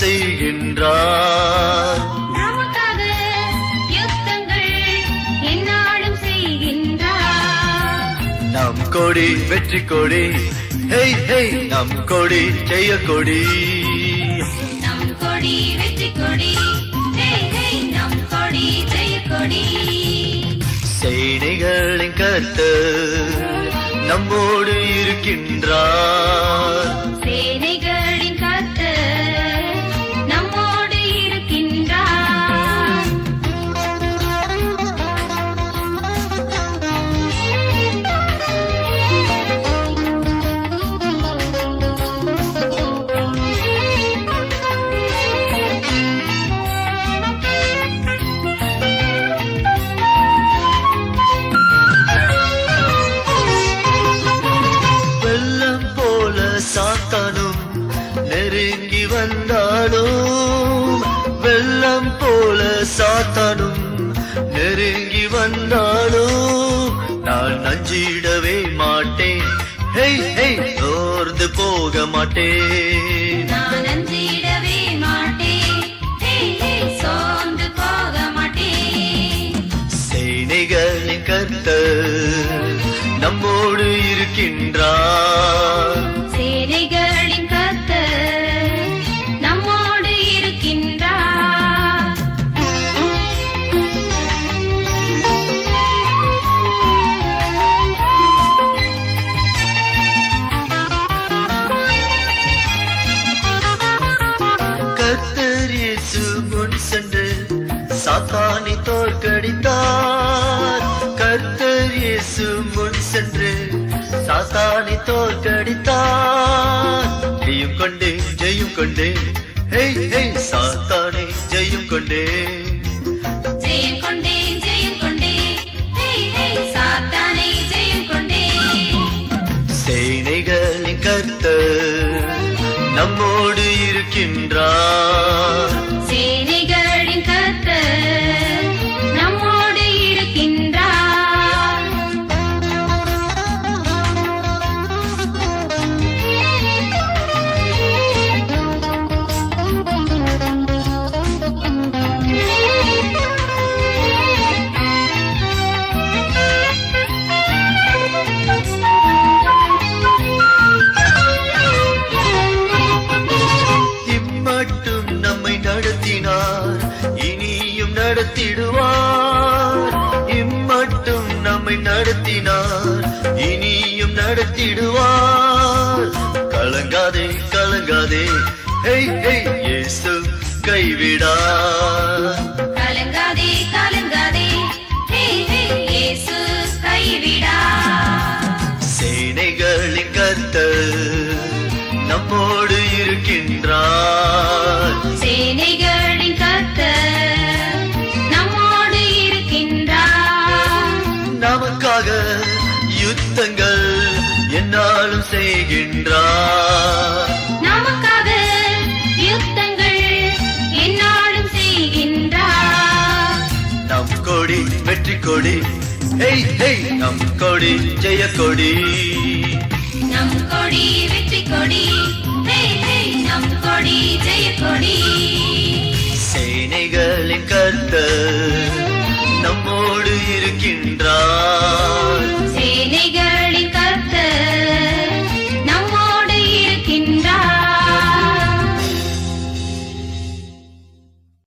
செய்கின்றார். நமக்காக யுத்தங்கள் எந்நாளும் செய்கின்றார். நம் கொடி வெற்றி கொடி, ஹே ஹே நம் கொடி ஜெய கொடி. நம் கொடி வெற்றி கொடி, ஹே ஹே நம் கொடி ஜெய கொடி. சேனைகளின் கர்த்தர் நம்மோடு இருக்கின்றார். சேனைகளின் கர்த்தர் நம்மோடு இருக்கின்றார். வெள்ளம் போல சாத்தானும் நெருங்கி வந்தாலும், வெள்ளம் போல சாத்தானும் நெருங்கி வந்தாலும் நான் நஞ்சிடவே மாட்டேன். ஹே ஹே சோர்ந்து போக மாட்டேன். நான் அஞ்சிடவே மாட்டேன், ஹே ஹே சோர்ந்து போக மாட்டேன். சேனைகளின் கர்த்தர் நம்மோடு இருக்கின்றார். சேனைகளின் கர்த்தர் நம்மோடு இருக்கின்றார். கர்த்தர் இயேசு முன் சென்று சாத்தானை தோற்கடித்தார். கர்த்தர் இயேசு முன் சென்று சாத்தானை தோற்கடித்தார். ஜெயம் கொண்டேன் ஜெயம் கொண்டேன், ஹே ஹே சாத்தானை ஜெயம் கொண்டேன். ஜெயம் கொண்டேன் ஜெயம் கொண்டேன், ஹே ஹே சாத்தானை ஜெயம் கொண்டேன். சேனைகளின் கர்த்தர் நம்மோடு இருக்கின்றார். சேனைகளின் கர்த்தர் நம்மோடு இருக்கின்றார். இம்மட்டும் நம்மை நடத்தினார், இனியும் நடத்திடுவார். இம்மட்டும் நம்மை நடத்தினார், இனியும் நடத்திடுவார். கலங்காதே கலங்காதே, ஹே ஹே இயேசு கைவிடார். கலங்காதே கலங்காதே, ஹே ஹே இயேசு கைவிடார். சேனைகளின் கர்த்தர் நம்மோடு இருக்கின்றார். சேனைகளின் கர்த்தர் நம்மோடு இருக்கின்றார். நமக்காக யுத்தங்கள் எந்நாளும் செய்கின்றார். நமக்காக யுத்தங்கள் எந்நாளும் செய்கின்றார். நம் கொடி வெற்றி கொடி, ஹே ஹே நம் கொடி ஜெய கொடி. நம் கொடி வெற்றி கொடி, ஹே ஹே நம் கொடி ஜெய கொடி. சேனைகளின் கர்த்தர் நம்மோடு இருக்கின்றார்.